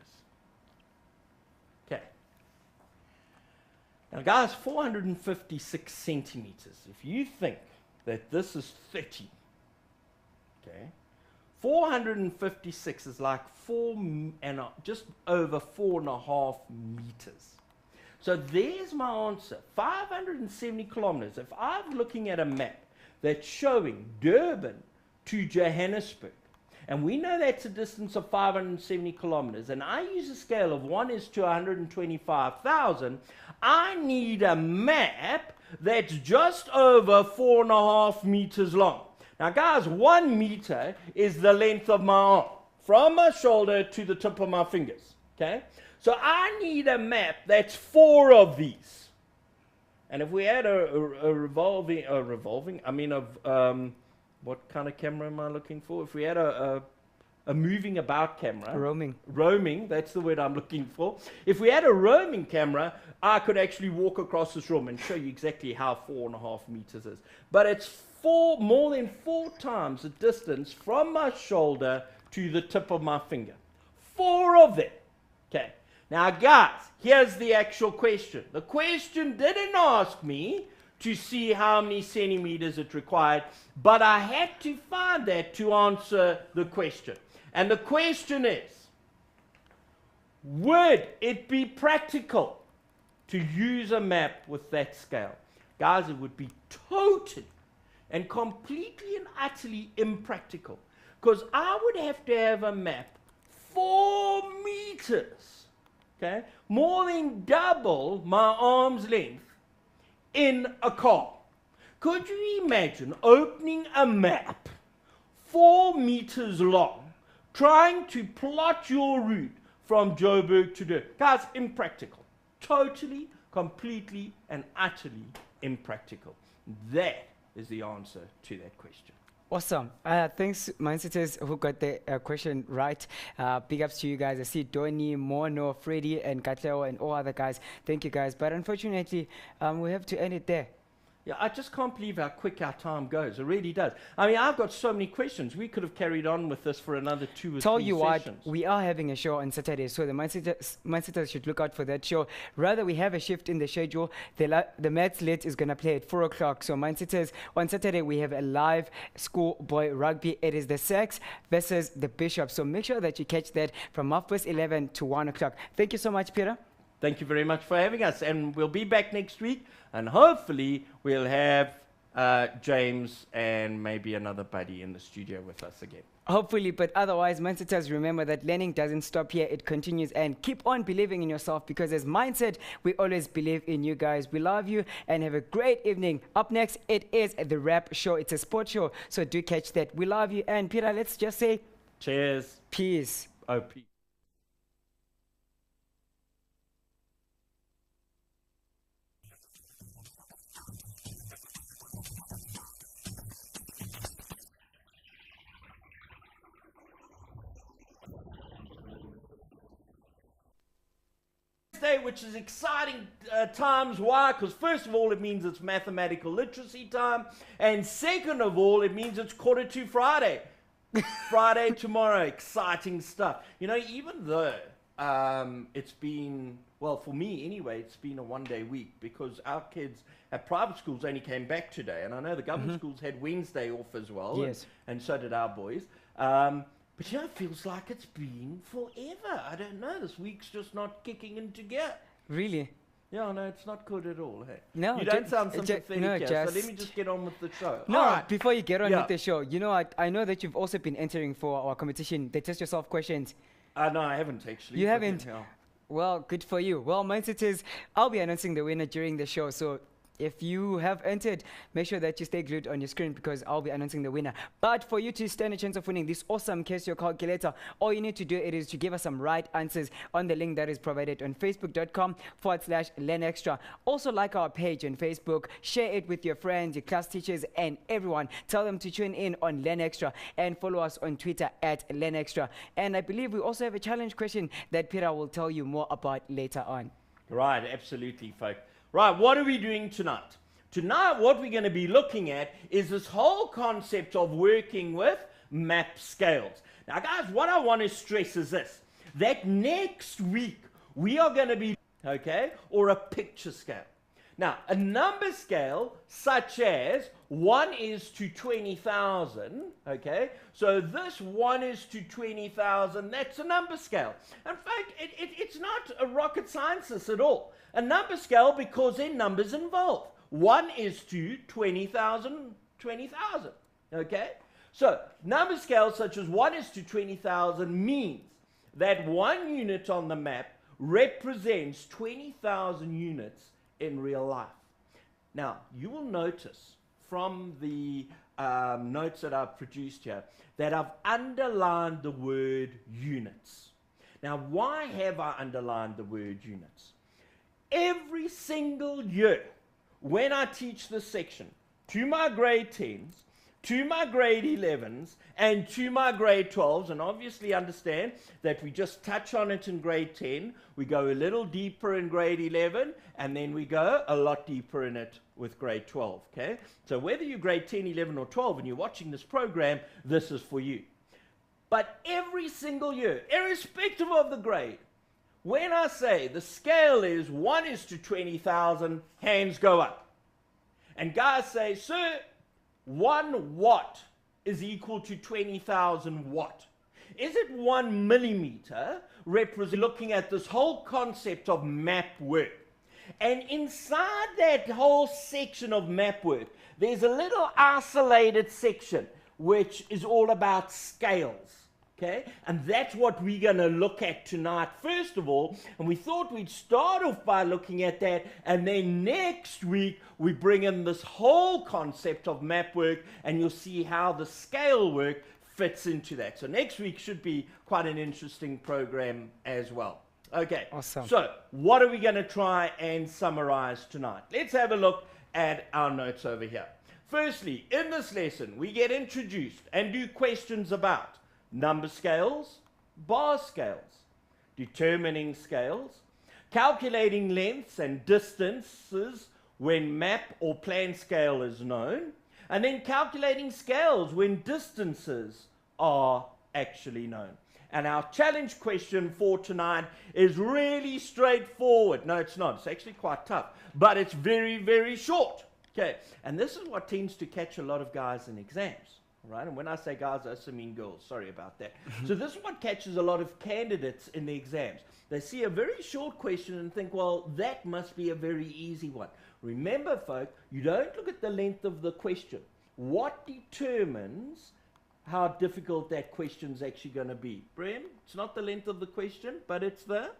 Okay. Now, guys, 456 centimeters. If you think that this is 30, okay, 456 is like just over 4.5 meters. So there's my answer, 570 kilometers. If I'm looking at a map that's showing Durban to Johannesburg, and we know that's a distance of 570 kilometers, and I use a scale of 1:125,000, I need a map that's just over 4.5 meters long. Now guys, 1 meter is the length of my arm, from my shoulder to the tip of my fingers, okay? So I need a map that's 4 of these. And if we had what kind of camera am I looking for? If we had a moving about camera. Roaming, that's the word I'm looking for. If we had a roaming camera, I could actually walk across this room and show you exactly how 4.5 meters is. But it's more than 4 times the distance from my shoulder to the tip of my finger. 4 of them. Okay. Now, guys, here's the actual question. The question didn't ask me to see how many centimeters it required, but I had to find that to answer the question. And the question is, would it be practical to use a map with that scale? Guys, it would be totally and completely and utterly impractical, because I would have to have a map 4 meters. Okay, more than double my arm's length in a car. Could you imagine opening a map 4 meters long, trying to plot your route from Joburg to Durban? Guys, impractical. Totally, completely, and utterly impractical. That is the answer to that question. Awesome. Thanks, Mindsetters, who got the question right. Big ups to you guys. I see Donnie, Mono, Freddy, and Katleo, and all other guys. Thank you, guys. But unfortunately, we have to end it there. Yeah, I just can't believe how quick our time goes. It really does. I mean, I've got so many questions. We could have carried on with this for another 2 or 3 sessions. Tell you what, we are having a show on Saturday, so the Mindsetters should look out for that show. Rather, we have a shift in the schedule. The Mets Lit is going to play at 4 o'clock. So Mindsetters, on Saturday, we have a live schoolboy rugby. It is the Sacs versus the Bishops. So make sure that you catch that from 11 to 1 o'clock. Thank you so much, Peter. Thank you very much for having us, and we'll be back next week, and hopefully we'll have James and maybe another buddy in the studio with us again. Hopefully, but otherwise, Mindsetters, remember that learning doesn't stop here. It continues, and keep on believing in yourself, because as Mindset, we always believe in you guys. We love you, and have a great evening. Up next, it is The Rap Show. It's a sports show, so do catch that. We love you, and Peter, let's just say cheers. Peace. Oh, peace. Which is exciting times. Why? Because first of all, it means it's mathematical literacy time, and second of all, it means it's 2:45 Friday. Friday tomorrow. Exciting stuff. You know, even though it's been, well, for me anyway, it's been a one-day week, because our kids at private schools only came back today, and I know the government schools had Wednesday off as well. Yes. And so did our boys. But you know, it feels like it's been forever. I don't know. This week's just not kicking into gear. Really? Yeah, no, it's not good at all. Hey, no, you don't sound sympathetic here, so let me just get on with the show. No, right. Before you get on with the show, you know, I know that you've also been entering for our competition, the Test Yourself questions. No, I haven't actually. You haven't? Well, good for you. Well, Mindsetters, I'll be announcing the winner during the show, so if you have entered, make sure that you stay glued on your screen because I'll be announcing the winner. But for you to stand a chance of winning this awesome Casio calculator, all you need to do is to give us some right answers on the link that is provided on facebook.com/LearnExtra. Also like our page on Facebook, share it with your friends, your class teachers, and everyone. Tell them to tune in on LearnExtra and follow us on Twitter @LearnExtra. And I believe we also have a challenge question that Peter will tell you more about later on. Right, absolutely, folks. Right, what are we doing tonight? Tonight, what we're going to be looking at is this whole concept of working with map scales. Now, guys, what I want to stress is this, that next week, we are going to be, okay, or a picture scale. Now, a number scale such as 1 is to 20,000, okay? So this 1 is to 20,000, that's a number scale. In fact, it's not a rocket science at all. A number scale because there are numbers involved. 1 is to 20,000, 20,000, okay? So number scales such as 1 is to 20,000 means that 1 unit on the map represents 20,000 units in real life. Now, you will notice from the notes that I've produced here that I've underlined the word units. Now, why have I underlined the word units? Every single year when I teach this section to my grade 10s, to my grade 11s, and to my grade 12s, and obviously understand that we just touch on it in grade 10, we go a little deeper in grade 11, and then we go a lot deeper in it with grade 12, okay? So whether you're grade 10, 11, or 12, and you're watching this program, this is for you. But every single year, irrespective of the grade, when I say the scale is 1 is to 20,000, hands go up. And guys say, sir, 1 watt is equal to 20,000 watt. Is it 1 millimeter? Looking at this whole concept of map work. And inside that whole section of map work, there's a little isolated section which is all about scales. Okay, and that's what we're going to look at tonight, first of all. And we thought we'd start off by looking at that. And then next week, we bring in this whole concept of map work. And you'll see how the scale work fits into that. So next week should be quite an interesting program as well. Okay, awesome. So what are we going to try and summarize tonight? Let's have a look at our notes over here. Firstly, in this lesson, we get introduced and do questions about number scales, bar scales, determining scales, calculating lengths and distances when map or plan scale is known, and then calculating scales when distances are actually known. And our challenge question for tonight is really straightforward. No, it's not. It's actually quite tough, but it's very, very short. Okay, and this is what tends to catch a lot of guys in exams. Right? And when I say guys, I also mean girls. Sorry about that. So this is what catches a lot of candidates in the exams. They see a very short question and think, well, that must be a very easy one. Remember, folks, you don't look at the length of the question. What determines how difficult that question's actually going to be? Brem, it's not the length of the question, but it's the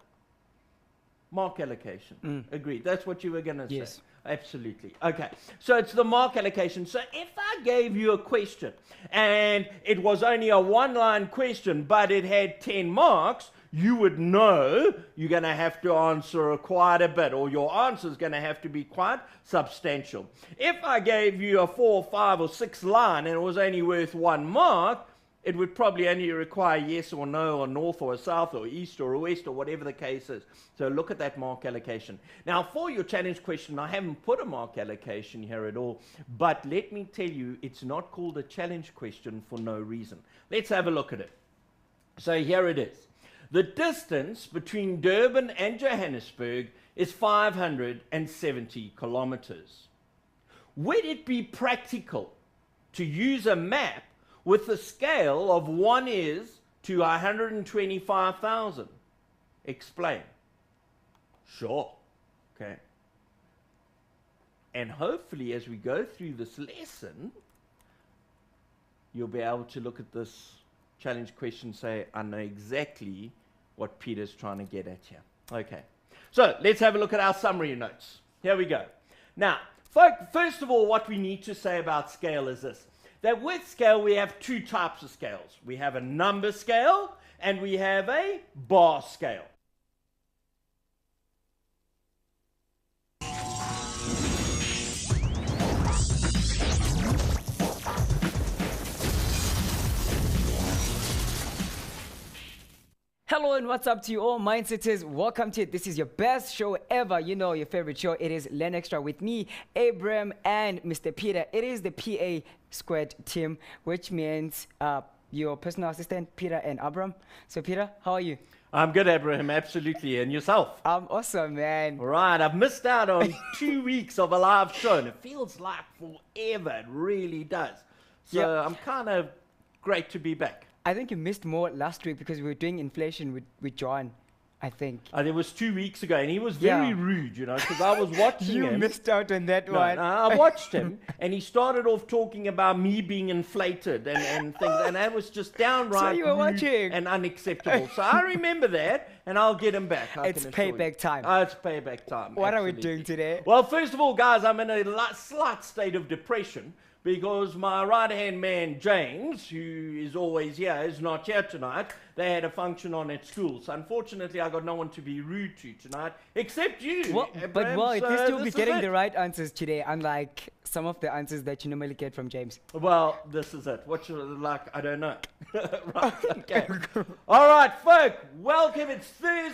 mark allocation. Agreed. That's what you were going to say. Yes. Absolutely. Okay. So it's the mark allocation. So if I gave you a question and it was only a 1-line question, but it had 10 marks, you would know you're going to have to answer quite a bit, or your answer is going to have to be quite substantial. If I gave you a 4, 5, or 6 line and it was only worth 1 mark, it would probably only require yes or no, or north or south or east or west or whatever the case is. So look at that mark allocation. Now for your challenge question, I haven't put a mark allocation here at all, but let me tell you, it's not called a challenge question for no reason. Let's have a look at it. So here it is. The distance between Durban and Johannesburg is 570 kilometers. Would it be practical to use a map with a scale of 1 is to 125,000? Explain. Sure. Okay. And hopefully as we go through this lesson, you'll be able to look at this challenge question and say, I know exactly what Peter's trying to get at here. Okay. So let's have a look at our summary notes. Here we go. Now, First of all, what we need to say about scale is this. That with scale, we have two types of scales. We have a number scale and we have a bar scale. Hello and what's up to you all, Mindsetters? Welcome to it. This is your best show ever. You know, your favorite show. It is Len Extra with me, Abram, and Mr. Peter. It is the PA squared team, which means your personal assistant, Peter and Abram. So, Peter, how are you? I'm good, Abraham, absolutely. And yourself? I'm awesome, man. All right, I've missed out on 2 weeks of a live show, and it feels like forever. It really does. So Yep. I'm kind of great to be back. I think you missed more last week because we were doing inflation with John, I think. It was 2 weeks ago, and he was very Yeah. rude, you know, because I was watching You him. missed out on that No, one. no, I watched him, and he started off talking about me being inflated and things, and that was just downright you were rude watching. and unexceptional. So I remember that, and I'll get him back. I It's can assure you. payback time. It's payback time. What are we absolutely. doing today? Well, first of all, guys, I'm in a slight state of depression because my right-hand man, James, who is always here, is not here tonight. They had a function on at school. So unfortunately, I got no one to be rude to tonight, except you. Well, but Abraham, well, at so least you'll be this is getting it. the right answers today, unlike some of the answers that you normally get from James. Well, this is it. What should it like? I don't know. Right, okay. All right, folk. Welcome. It's Thursday.